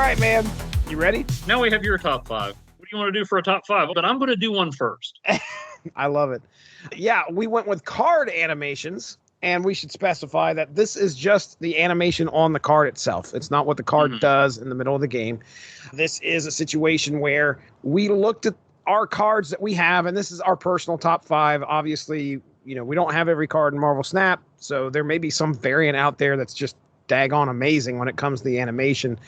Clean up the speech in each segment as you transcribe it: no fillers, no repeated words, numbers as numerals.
right, man. You ready? Now we have your top five. What do you want to do for a top five? But I'm going to do one first. I love it. Yeah, we went with card animations, and we should specify that this is just the animation on the card itself. It's not what the card does in the middle of the game. This is a situation where we looked at our cards that we have, and this is our personal top five. Obviously, you know, we don't have every card in Marvel Snap, so there may be some variant out there that's just daggone amazing when it comes to the animation.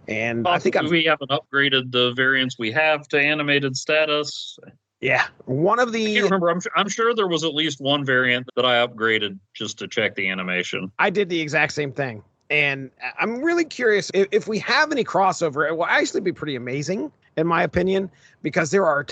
And possibly I think we haven't upgraded the variants we have to animated status. Yeah, one of the. I can't remember. I'm sure there was at least one variant that I upgraded just to check the animation. I did the exact same thing, and I'm really curious if we have any crossover. It will actually be pretty amazing, in my opinion, because there are a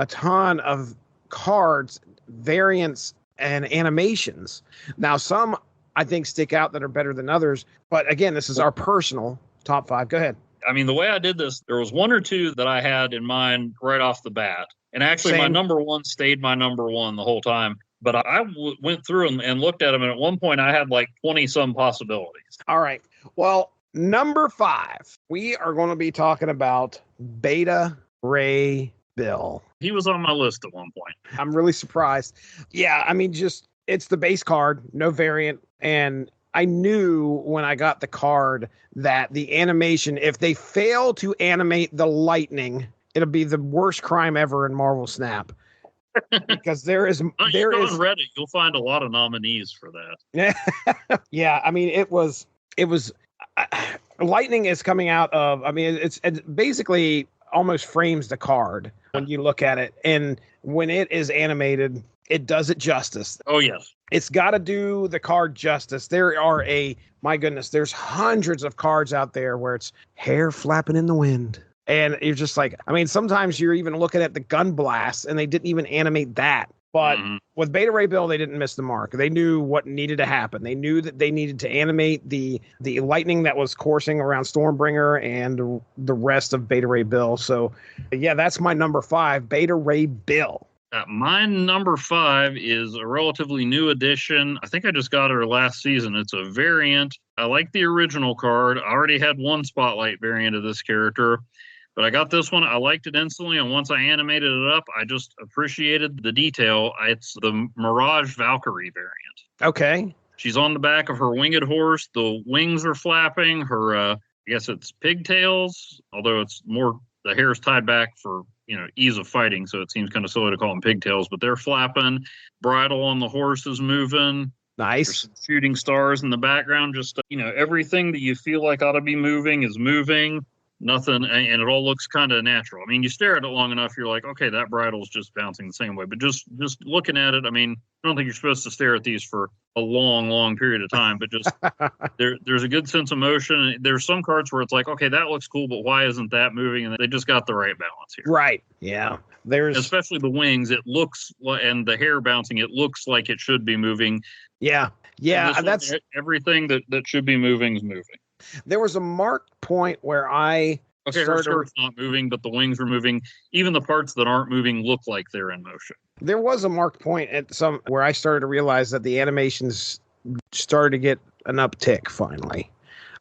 ton of cards, variants, and animations. Now, some I think stick out that are better than others, but again, this is our personal top five. Go ahead. I mean, the way I did this, there was one or two that I had in mind right off the bat. And actually, my number one stayed my number one the whole time. But I went through them and looked at them. And at one point, I had like 20-some possibilities. All right. Well, number five, we are going to be talking about Beta Ray Bill. He was on my list at one point. I'm really surprised. Yeah, I mean, just it's the base card, no variant. And I knew when I got the card that the animation, if they fail to animate the lightning, it'll be the worst crime ever in Marvel Snap. Because there is on Reddit, you'll find a lot of nominees for that. Yeah, I mean, it was lightning is coming out of, I mean, it's basically almost frames the card when you look at it. And when it is animated, it does it justice. Oh, yes. It's got to do the card justice. There are my goodness, there's hundreds of cards out there where it's hair flapping in the wind. And you're just like, I mean, sometimes you're even looking at the gun blast and they didn't even animate that. But with Beta Ray Bill, they didn't miss the mark. They knew what needed to happen. They knew that they needed to animate the lightning that was coursing around Stormbringer and the rest of Beta Ray Bill. So, yeah, that's my number five, Beta Ray Bill. My number five is a relatively new addition. I think I just got her last season. It's a variant. I like the original card. I already had one Spotlight variant of this character, but I got this one. I liked it instantly, and once I animated it up, I just appreciated the detail. It's the Mirage Valkyrie variant. Okay. She's on the back of her winged horse. The wings are flapping. Her, I guess it's pigtails, although it's more, the hair is tied back for, ease of fighting, so it seems kind of silly to call them pigtails, but they're flapping. Bridle on the horse is moving. Nice. There's some shooting stars in the background. Just, everything that you feel like ought to be moving is moving. Nothing, and it all looks kind of natural. I mean, you stare at it long enough, you're like, okay, that bridle's just bouncing the same way. But just looking at it, I mean, I don't think you're supposed to stare at these for a long, long period of time. But just there's a good sense of motion. There's some cards where it's like, okay, that looks cool, but why isn't that moving? And they just got the right balance here. Right. Yeah. Especially the wings. It looks, and the hair bouncing, it looks like it should be moving. Yeah. Yeah. That's everything that should be moving is moving. There was a marked point where her skirt's not moving, but the wings were moving. Even the parts that aren't moving look like they're in motion. There was a marked point where I started to realize that the animations started to get an uptick finally,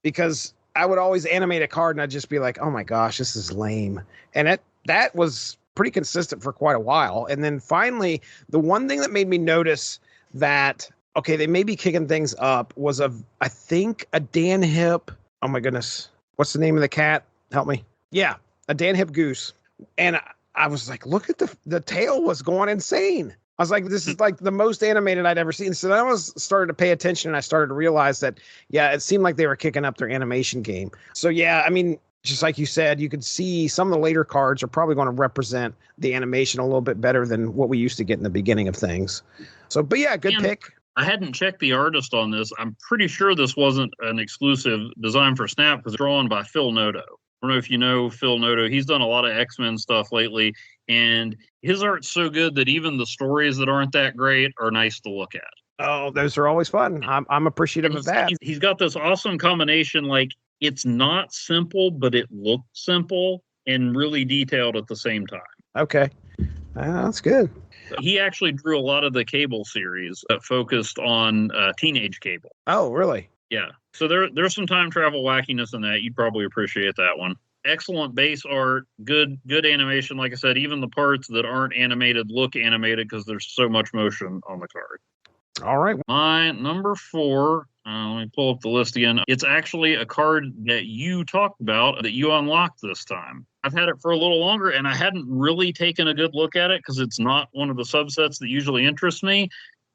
because I would always animate a card and I'd just be like, oh my gosh, this is lame. And that was pretty consistent for quite a while. And then finally, the one thing that made me notice that, okay, they may be kicking things up was I think a Dan Hip. Oh my goodness. What's the name of the cat? Help me. Yeah. A Dan Hip goose. And I was like, look at the tail was going insane. I was like, this is like the most animated I'd ever seen. So then I started to pay attention and I started to realize that, yeah, it seemed like they were kicking up their animation game. So yeah, I mean, just like you said, you could see some of the later cards are probably going to represent the animation a little bit better than what we used to get in the beginning of things. So, but yeah, good pick. I hadn't checked the artist on this. I'm pretty sure this wasn't an exclusive design for Snap, because it's drawn by Phil Noto. I don't know if you know Phil Noto. He's done a lot of X-Men stuff lately, and his art's so good that even the stories that aren't that great are nice to look at. Oh, those are always fun. I'm appreciative of that. He's got this awesome combination. Like, it's not simple, but it looks simple and really detailed at the same time. Okay. That's good. He actually drew a lot of the Cable series that focused on teenage Cable. Oh, really? Yeah. So there's some time travel wackiness in that. You'd probably appreciate that one. Excellent base art, good animation. Like I said, even the parts that aren't animated look animated because there's so much motion on the card. All right. My number 4, let me pull up the list again. It's actually a card that you talked about that you unlocked this time. I've had it for a little longer, and I hadn't really taken a good look at it because it's not one of the subsets that usually interests me.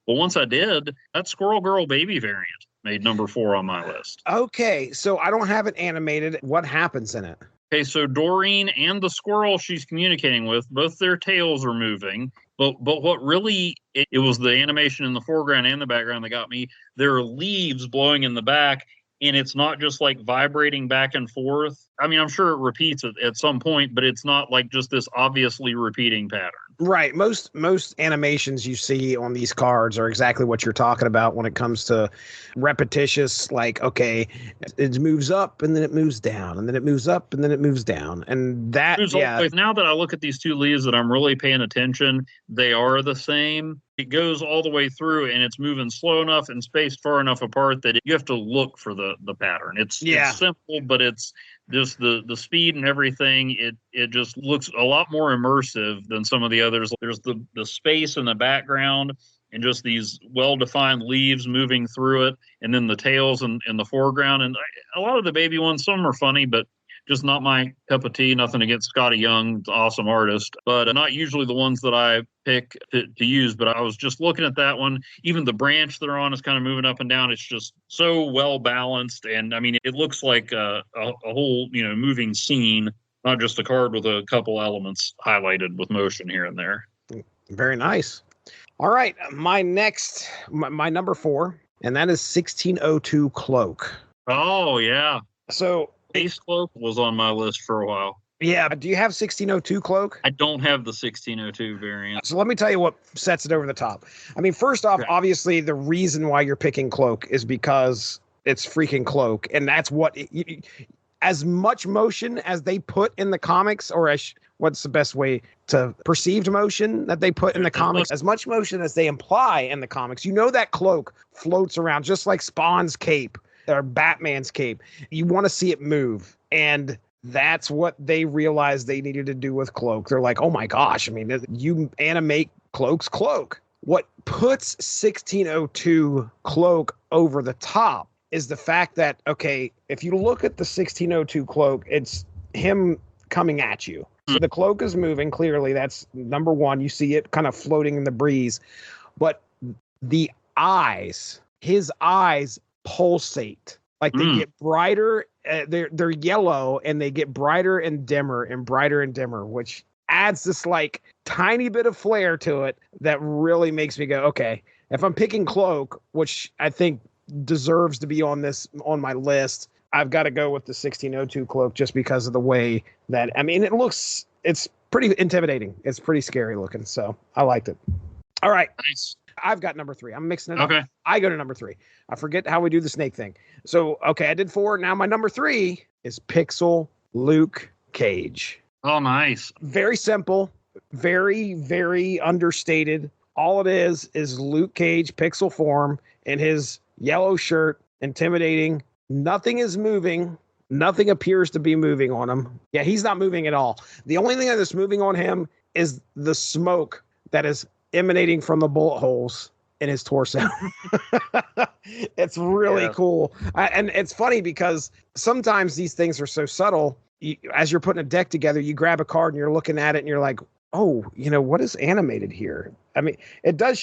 But once I did, that Squirrel Girl Baby variant made number 4 on my list. Okay, so I don't have it animated. What happens in it? Okay, so Doreen and the squirrel she's communicating with, both their tails are moving. But what really, it was the animation in the foreground and the background that got me. There are leaves blowing in the back, and it's not just like vibrating back and forth. I mean, I'm sure it repeats it at some point, but it's not like just this obviously repeating pattern. Right. Most animations you see on these cards are exactly what you're talking about when it comes to repetitious, like, okay, it moves up and then it moves down and then it moves up and then it moves down. And that, yeah. Now that I look at these two leaves that I'm really paying attention, they are the same. It goes all the way through and it's moving slow enough and spaced far enough apart that you have to look for the pattern. It's simple, but it's just the speed and everything. It just looks a lot more immersive than some of the others. There's the space in the background and just these well-defined leaves moving through it, and then the tails in the foreground. And a lot of the baby ones, some are funny, but just not my cup of tea. Nothing against Scotty Young, awesome artist, but not usually the ones that I pick to use. But I was just looking at that one. Even the branch they're on is kind of moving up and down. It's just so well balanced, and I mean, it looks like a whole moving scene, not just a card with a couple elements highlighted with motion here and there. Very nice. All right, my number 4, and that is 1602 Cloak. Oh yeah. So Base Cloak was on my list for a while. Yeah, do you have 1602 Cloak? I don't have the 1602 variant. So let me tell you what sets it over the top. I mean, first off, obviously, the reason why you're picking Cloak is because it's freaking Cloak. And that's what, as much motion as they put in the comics, or what's the best way to perceived motion that they put in the comics, as much motion as they imply in the comics, that Cloak floats around just like Spawn's cape or Batman's cape. You want to see it move. And that's what they realized they needed to do with Cloak. They're like, oh my gosh, I mean, you animate Cloak's Cloak. What puts 1602 Cloak over the top is the fact that, okay, if you look at the 1602 Cloak, it's him coming at you. So the Cloak is moving, clearly. That's number one. You see it kind of floating in the breeze. But the eyes, his eyes pulsate. Like they get brighter. They're yellow, and they get brighter and dimmer, which adds this like tiny bit of flair to it that really makes me go, okay, if I'm picking Cloak, which I think deserves to be on my list, I've got to go with the 1602 Cloak just because of the way that, I mean, it's pretty intimidating. It's pretty scary looking. So I liked it. All right. Nice. I've got number 3. I'm mixing it up. Okay. I go to number 3. I forget how we do the snake thing. So, okay, I did 4. Now my number 3 is Pixel Luke Cage. Oh, nice. Very simple. Very, very understated. All it is Luke Cage, pixel form, in his yellow shirt, intimidating. Nothing is moving. Nothing appears to be moving on him. Yeah, he's not moving at all. The only thing that is moving on him is the smoke that is emanating from the bullet holes in his torso. It's really cool. And it's funny because sometimes these things are so subtle. As you're putting a deck together, you grab a card and you're looking at it and you're like, oh, what is animated here? I mean, it does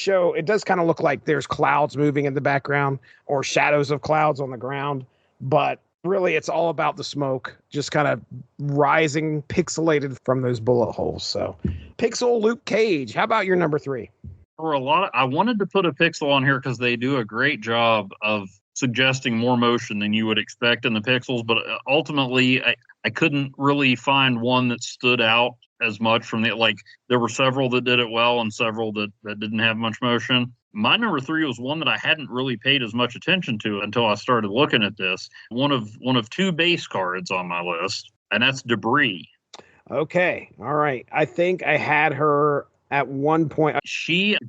kind of look like there's clouds moving in the background or shadows of clouds on the ground. But really, it's all about the smoke just kind of rising, pixelated from those bullet holes. So, Pixel Luke Cage. How about your number 3? For I wanted to put a pixel on here because they do a great job of suggesting more motion than you would expect in the pixels. But ultimately, I couldn't really find one that stood out as much from there were several that did it well and several that didn't have much motion. My number 3 was one that I hadn't really paid as much attention to until I started looking at this. One of 2 base cards on my list, and that's Debris. Okay. All right. I think I had her at one point.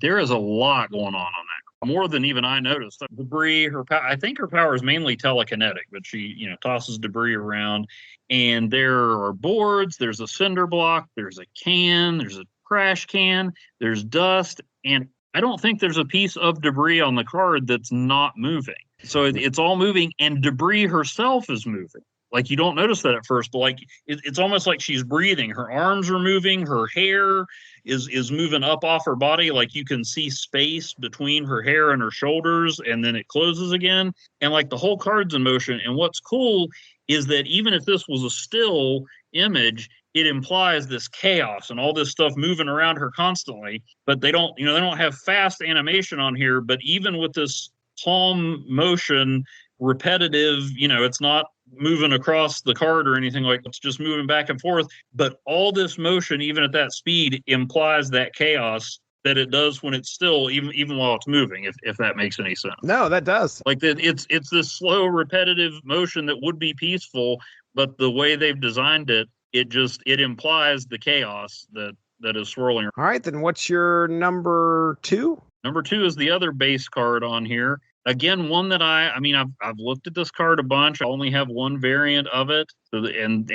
There is a lot going on that. more than even I noticed. Debris, I think her power is mainly telekinetic, but she, tosses debris around. And there are boards, there's a cinder block, there's a can, there's a trash can, there's dust, and I don't think there's a piece of debris on the card that's not moving. So it's all moving, and debris herself is moving. Like, you don't notice that at first, but like it's almost like she's breathing. Her arms are moving, her hair is moving up off her body. Like, you can see space between her hair and her shoulders, and then it closes again. And like, the whole card's in motion. And what's cool is that even if this was a still image, it implies this chaos and all this stuff moving around her constantly. But they don't have fast animation on here. But even with this calm motion, repetitive, it's not moving across the card or anything, like it's just moving back and forth. But all this motion, even at that speed, implies that chaos that it does when it's still, even while it's moving, if that makes any sense. No, that does. Like, that it's this slow, repetitive motion that would be peaceful, but the way they've designed it, it implies the chaos that is swirling. All right, then what's your number 2? Number 2 is the other base card on here. Again, one that I've looked at this card a bunch. I only have one variant of it, and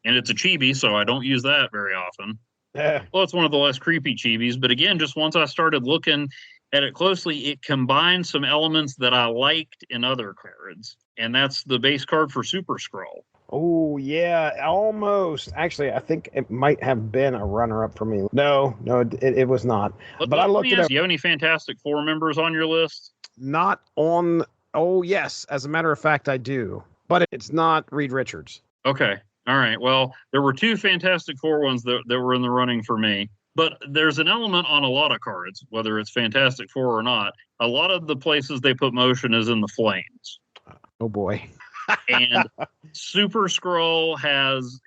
it's a chibi, so I don't use that very often. Yeah. Well, it's one of the less creepy chibis, but again, just once I started looking at it closely, it combines some elements that I liked in other cards, and that's the base card for Super Scroll. Oh, yeah, almost. Actually, I think it might have been a runner-up for me. No, it was not. But I looked it up. Do you have any Fantastic Four members on your list? Not on. Oh, yes. As a matter of fact, I do. But it's not Reed Richards. Okay. All right. Well, there were 2 Fantastic Four ones that were in the running for me. But there's an element on a lot of cards, whether it's Fantastic Four or not. A lot of the places they put motion is in the flames. Oh, boy. And Super Scroll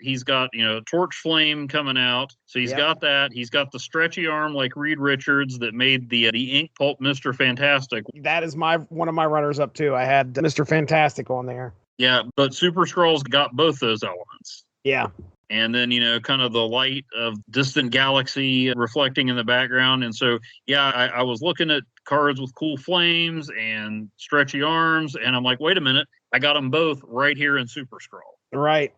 he's got, torch flame coming out. So he's got that. He's got the stretchy arm like Reed Richards that made the ink pulp Mr. Fantastic. That is one of my runners up too. I had Mr. Fantastic on there. Yeah, but Super Scroll's got both those elements. Yeah. And then, kind of the light of distant galaxy reflecting in the background. And so, yeah, I was looking at cards with cool flames and stretchy arms, and I'm like, wait a minute, I got them both right here in Super Scroll. Right.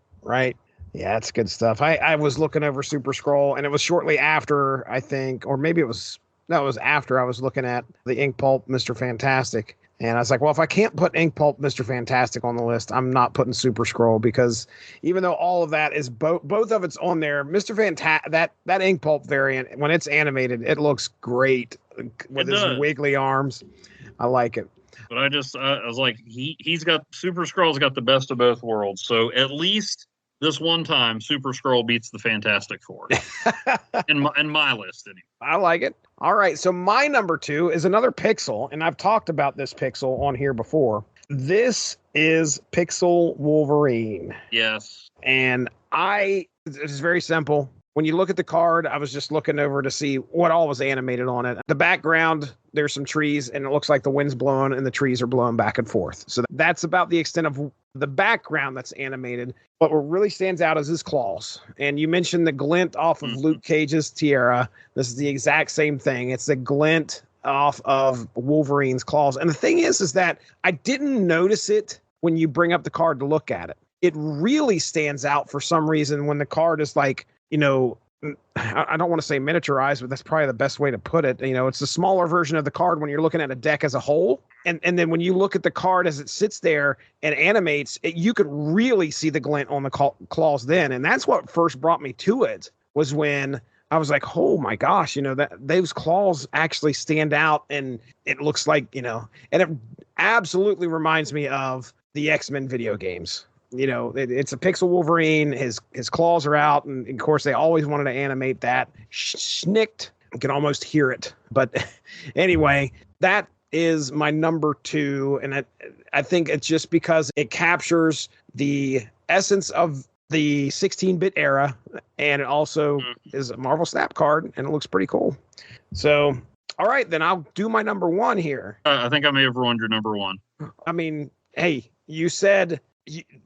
Yeah, that's good stuff. I was looking over Super Scroll, and it was shortly after, I think, or maybe it was after I was looking at the ink pulp Mr. Fantastic. And I was like, well, if I can't put ink pulp Mr. Fantastic on the list, I'm not putting Super Scroll, because even though all of that is both of it's on there, Mr. Fantastic, that ink pulp variant, when it's animated, it looks great with his wiggly arms. I like it. But I was like, he's got Super Scroll's got the best of both worlds. So at least this one time, Super Scroll beats the Fantastic Four in my list. Anyway. I like it. All right, so my number 2 is another Pixel, and I've talked about this Pixel on here before. This is Pixel Wolverine. Yes. And it's very simple. When you look at the card, I was just looking over to see what all was animated on it. The background, there's some trees, and it looks like the wind's blowing and the trees are blowing back and forth. So that's about the extent of the background that's animated. But what really stands out is his claws. And you mentioned the glint off of Luke Cage's tiara. This is the exact same thing. It's the glint off of Wolverine's claws. And the thing is that I didn't notice it when you bring up the card to look at it. It really stands out for some reason when the card is like, I don't want to say miniaturized, but that's probably the best way to put it. It's a smaller version of the card when you're looking at a deck as a whole. And then when you look at the card as it sits there and animates, you could really see the glint on the claws then. And that's what first brought me to it, was when I was like, oh my gosh, that those claws actually stand out, and it looks like, and it absolutely reminds me of the X-Men video games. It's a Pixel Wolverine. His claws are out, and of course they always wanted to animate that. Schnicked. You can almost hear it. But anyway, that is my number 2, and I think it's just because it captures the essence of the 16-bit era, and it also is a Marvel Snap card, and it looks pretty cool. So, all right, then I'll do my number 1 here. I think I may have ruined your number 1. I mean, hey, you said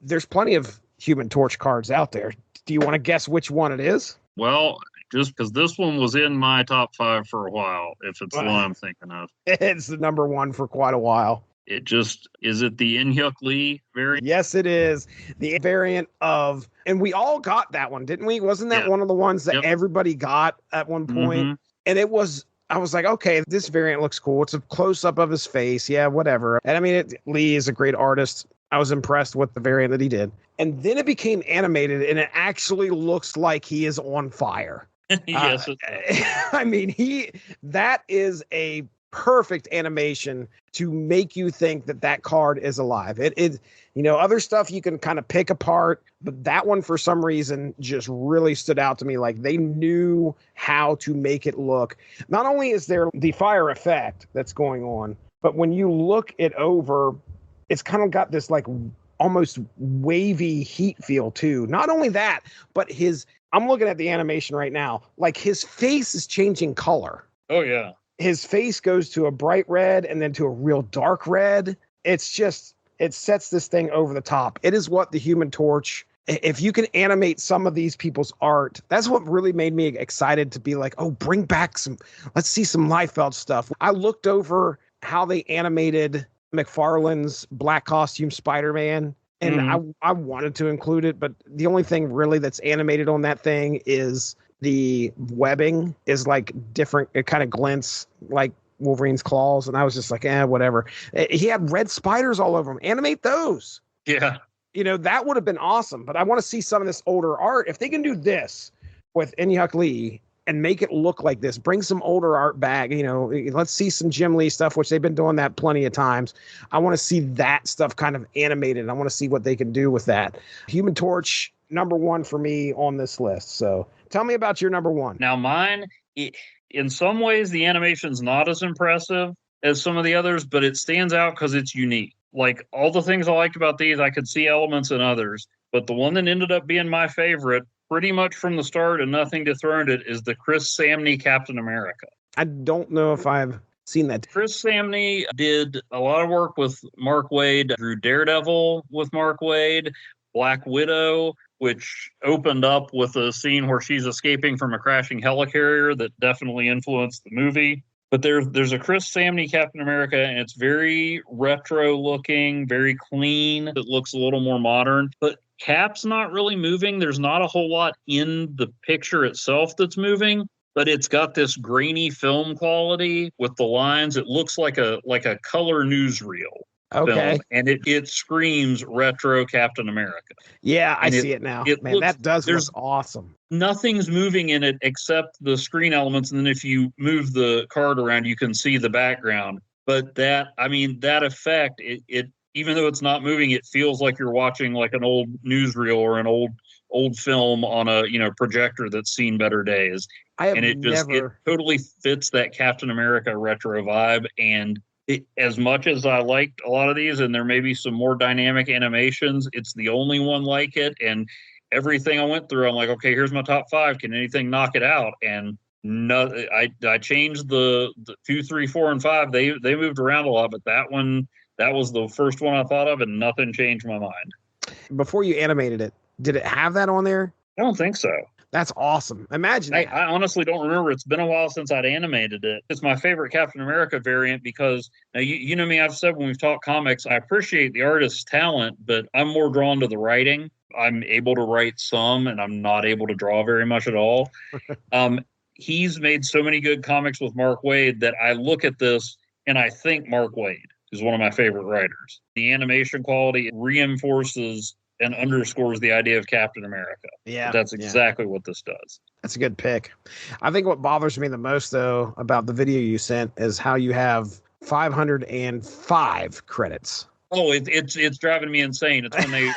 there's plenty of Human Torch cards out there. Do you want to guess which one it is? Well, just because this one was in my top 5 for a while, if it's the one I'm thinking of. It's the number one for quite a while. It just, is it the In-Hyuk Lee variant? Yes, it is. The variant of, and we all got that one, didn't we? Wasn't that one of the ones that everybody got at one point? Mm-hmm. And it was, I was like, okay, this variant looks cool. It's a close up of his face. Yeah, whatever. And I mean, Lee is a great artist. I was impressed with the variant that he did. And then it became animated and it actually looks like he is on fire. Yes. I mean, that is a perfect animation to make you think that card is alive. It other stuff you can kind of pick apart, but that one for some reason just really stood out to me. Like they knew how to make it look. Not only is there the fire effect that's going on, but when you look it over, it's kind of got this like almost wavy heat feel too. Not only that, but I'm looking at the animation right now, like his face is changing color. Oh yeah. His face goes to a bright red and then to a real dark red. It's just, it sets this thing over the top. It is what the Human Torch, if you can animate some of these people's art, that's what really made me excited to be like, oh, bring back let's see some Liefeld stuff. I looked over how they animated McFarlane's black costume Spider-Man, and I wanted to include it, but the only thing really that's animated on that thing is the webbing is like different. It kind of glints like Wolverine's claws. And I was just like, whatever. He had red spiders all over him. Animate those. Yeah. That would have been awesome. But I want to see some of this older art. If they can do this with In-Hyuk Lee and make it look like this, bring some older art back, let's see some Jim Lee stuff, which they've been doing that plenty of times. I want to see that stuff kind of animated. I want to see what they can do with that. Human Torch, number one for me on this list. So tell me about your number one. Now mine, in some ways, the animation's not as impressive as some of the others, but it stands out because it's unique. Like all the things I liked about these, I could see elements in others, but the one that ended up being my favorite pretty much from the start and nothing to throw at it is the Chris Samnee Captain America. I don't know if I've seen that. Chris Samnee did a lot of work with Mark Waid, drew Daredevil with Mark Waid, Black Widow, which opened up with a scene where she's escaping from a crashing helicarrier that definitely influenced the movie. But there's a Chris Samnee Captain America, and it's very retro looking, very clean. It looks a little more modern. But Cap's not really moving. There's not a whole lot in the picture itself that's moving, but it's got this grainy film quality with the lines. It looks like a color newsreel. Okay. Film, and it screams retro Captain America. Yeah, I see it now. Man, that does look awesome. Nothing's moving in it except the screen elements, and then if you move the card around, you can see the background. But that effect, it even though it's not moving, it feels like you're watching like an old newsreel or an old film on a projector that's seen better days. It totally fits that Captain America retro vibe. And as much as I liked a lot of these, and there may be some more dynamic animations, it's the only one like it. And everything I went through, I'm like, okay, here's my top 5. Can anything knock it out? And no, I changed the 2, 3, 4, and 5. They moved around a lot, but that was the first one I thought of, and nothing changed my mind. Before you animated it, did it have that on there? I don't think so. That's awesome. Imagine that. I honestly don't remember. It's been a while since I'd animated it. It's my favorite Captain America variant because, now you know me, I've said when we've talked comics, I appreciate the artist's talent, but I'm more drawn to the writing. I'm able to write some, and I'm not able to draw very much at all. He's made so many good comics with Mark Waid that I look at this and I think Mark Waid is one of my favorite writers. The animation quality reinforces and underscores the idea of Captain America. Yeah. But that's exactly what this does. That's a good pick. I think what bothers me the most, though, about the video you sent is how you have 505 credits. Oh, it's driving me insane. It's when they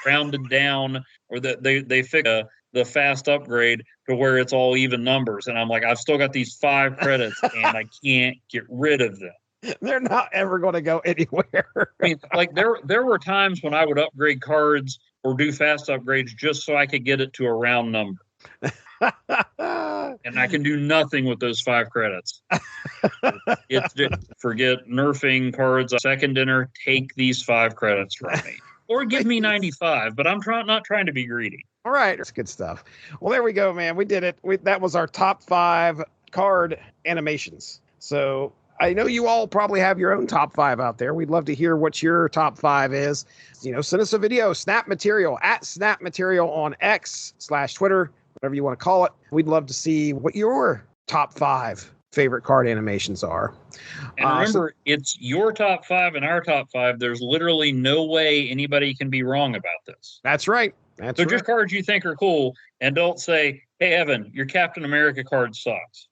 rounded down, or they fix the fast upgrade to where it's all even numbers. And I'm like, I've still got these 5 credits and I can't get rid of them. They're not ever going to go anywhere. I mean, like there were times when I would upgrade cards or do fast upgrades just so I could get it to a round number. And I can do nothing with those 5 credits. Forget nerfing cards. Second dinner, take these 5 credits from me. Or give me 95, but I'm not trying to be greedy. All right. That's good stuff. Well, there we go, man. We did it. That was our top 5 card animations. So I know you all probably have your own top 5 out there. We'd love to hear what your top 5 is. Send us a video, Snap Material, at Snap Material on X/Twitter, whatever you want to call it. We'd love to see what your top 5 favorite card animations are. And remember, it's your top 5 and our top 5. There's literally no way anybody can be wrong about this. That's right. So just cards you think are cool, and don't say, hey, Evan, your Captain America card sucks.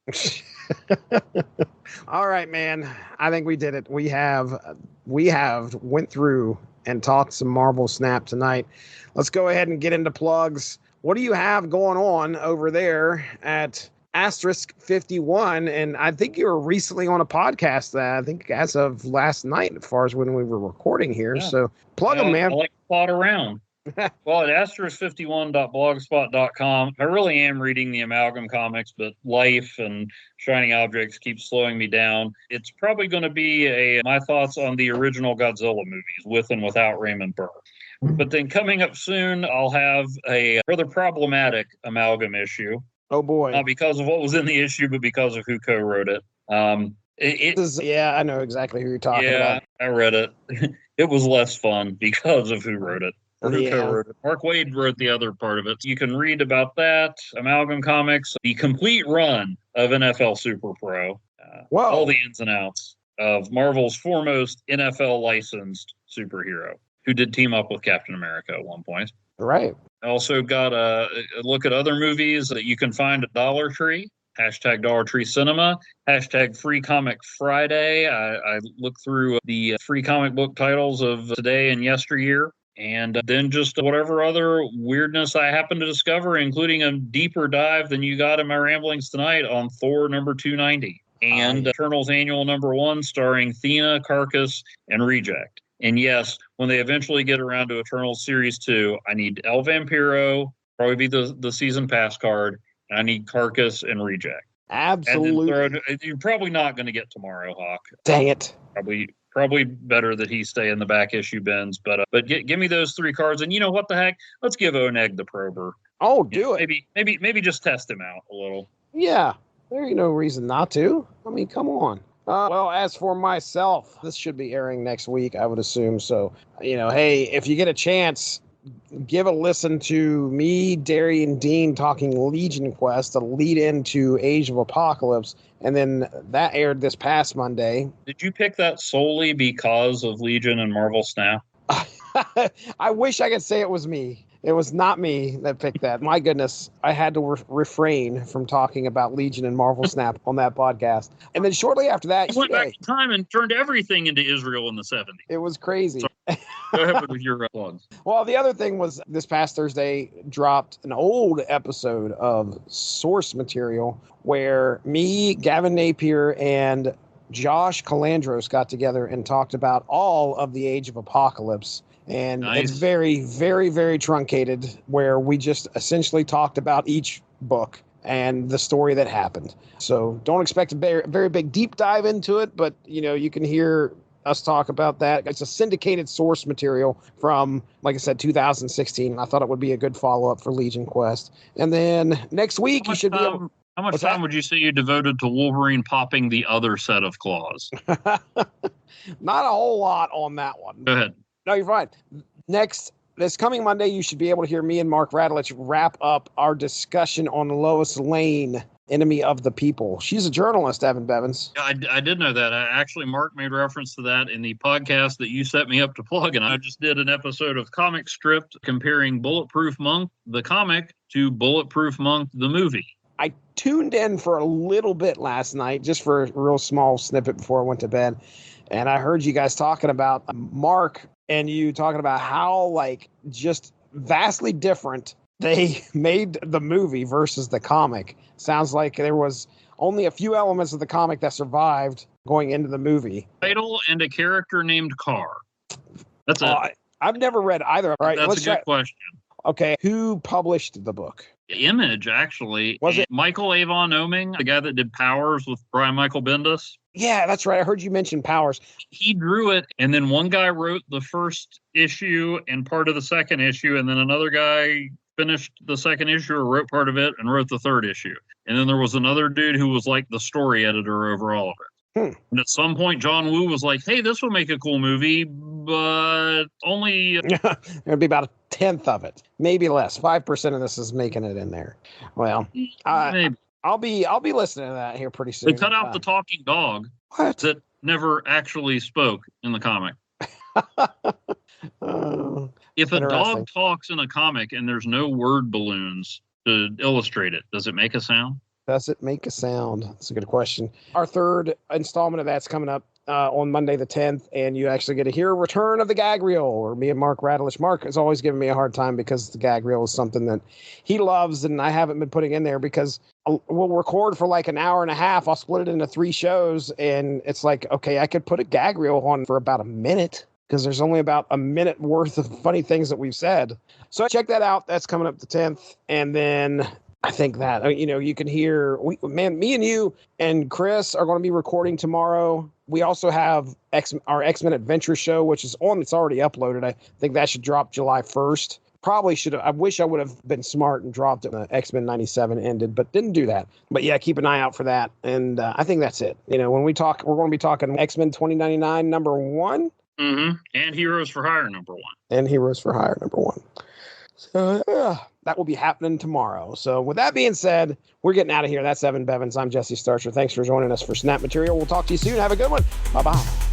All right, man. I think we did it. We have went through and talked some Marvel Snap tonight. Let's go ahead and get into plugs. What do you have going on over there at *51? And I think you were recently on a podcast that I think as of last night, as far as when we were recording here. Yeah. So plug them, man. I like to plot around. Well, at *51.blogspot.com, I really am reading the Amalgam comics, but life and shiny objects keep slowing me down. It's probably going to be my thoughts on the original Godzilla movies, with and without Raymond Burr. But then coming up soon, I'll have a rather problematic Amalgam issue. Oh, boy. Not because of what was in the issue, but because of who co-wrote it. I know exactly who you're talking about. Yeah, I read it. It was less fun because of who wrote it. Or who co-wrote it. Mark Waid wrote the other part of it. You can read about that, Amalgam Comics, the complete run of NFL Super Pro, all the ins and outs of Marvel's foremost NFL licensed superhero, who did team up with Captain America at one point. Right. I also got a look at other movies that you can find at Dollar Tree. #Dollar Tree Cinema, #Free Comic Friday. I looked through the free comic book titles of today and yesteryear. And then just whatever other weirdness I happen to discover, including a deeper dive than you got in my ramblings tonight on Thor number 290 and Eternals Annual number 1 starring Thena, Carcass, and Reject. And yes, when they eventually get around to Eternals Series 2, I need El Vampiro, probably be the season pass card, and I need Carcass and Reject. Absolutely. And you're probably not going to get Tomorrow Hawk. Dang it. Probably better that he stay in the back issue bins, but give me those 3 cards, and you know what the heck? Let's give Oneg the Prober. Oh, do it. Maybe just test him out a little. Yeah, there ain't no reason not to. I mean, come on. Well, as for myself, this should be airing next week, I would assume. So, hey, if you get a chance, give a listen to me, Darian Dean talking Legion Quest, a lead into Age of Apocalypse, and then that aired this past Monday. Did you pick that solely because of Legion and Marvel Snap? I wish I could say it was me. It was not me that picked that. My goodness, I had to refrain from talking about Legion and Marvel Snap on that podcast. And then shortly after that, you went back in time and turned everything into Israel in the 70s. It was crazy. So, go ahead with your plugs. Well, the other thing was this past Thursday dropped an old episode of Source Material where me, Gavin Napier, and Josh Calandros got together and talked about all of the Age of Apocalypse. And Nice. It's very, very, very truncated, where we just essentially talked about each book and the story that happened. So don't expect a very, very big deep dive into it, but you can hear us talk about that. It's a syndicated source material from, like I said, 2016. I thought it would be a good follow-up for Legion Quest. And then next week you should be able... How much time would you say you devoted to Wolverine popping the other set of claws? Not a whole lot on that one. Go ahead. No, you're fine. This coming Monday, you should be able to hear me and Mark Radulich wrap up our discussion on Lois Lane, Enemy of the People. She's a journalist, Evan Bevins. Yeah, I did know that. Actually, Mark made reference to that in the podcast that you set me up to plug, and I just did an episode of Comic Stripped comparing Bulletproof Monk, the comic, to Bulletproof Monk, the movie. I tuned in for a little bit last night, just for a real small snippet before I went to bed, and I heard you guys talking about Mark and you talking about how, just vastly different they made the movie versus the comic. Sounds like there was only a few elements of the comic that survived going into the movie. Title and a character named Carr. That's it. I've never read either. Right, that's a good question. Okay, who published the book? Image, actually. Was it Michael Avon Oeming, the guy that did Powers with Brian Michael Bendis? Yeah, that's right. I heard you mention Powers. He drew it, and then one guy wrote the first issue and part of the second issue, and then another guy finished the second issue or wrote part of it and wrote the third issue. And then there was another dude who was like the story editor over all of it. And at some point, John Woo was like, hey, this will make a cool movie, but only... It'd be about a tenth of it, maybe less. 5% of this is making it in there. Well, maybe. I'll be listening to that here pretty soon. They cut out the talking dog that never actually spoke in the comic. If a dog talks in a comic and there's no word balloons to illustrate it, does it make a sound? Does it make a sound? That's a good question. Our third installment of that's coming up on Monday the 10th, and you actually get to hear a return of the gag reel, or me and Mark Rattlish. Mark has always given me a hard time because the gag reel is something that he loves, and I haven't been putting in there because we'll record for like an hour and a half. I'll split it into 3 shows, and it's like, okay, I could put a gag reel on for about a minute because there's only about a minute worth of funny things that we've said. So check that out. That's coming up the 10th, and then... I think that, you can hear, me and you and Chris are going to be recording tomorrow. We also have our X-Men Adventure show, which is on, it's already uploaded. I think that should drop July 1st. Probably should have, I wish I would have been smart and dropped it when X-Men 97 ended, but didn't do that. But yeah, keep an eye out for that. And I think that's it. When we talk, we're going to be talking X-Men 2099 number 1. Mm-hmm. And Heroes for Hire number 1. And Heroes for Hire number 1. So, that will be happening tomorrow. So with that being said, we're getting out of here. That's Evan Bevins. I'm Jesse Starcher. Thanks for joining us for Snap Material. We'll talk to you soon. Have a good one. Bye-bye.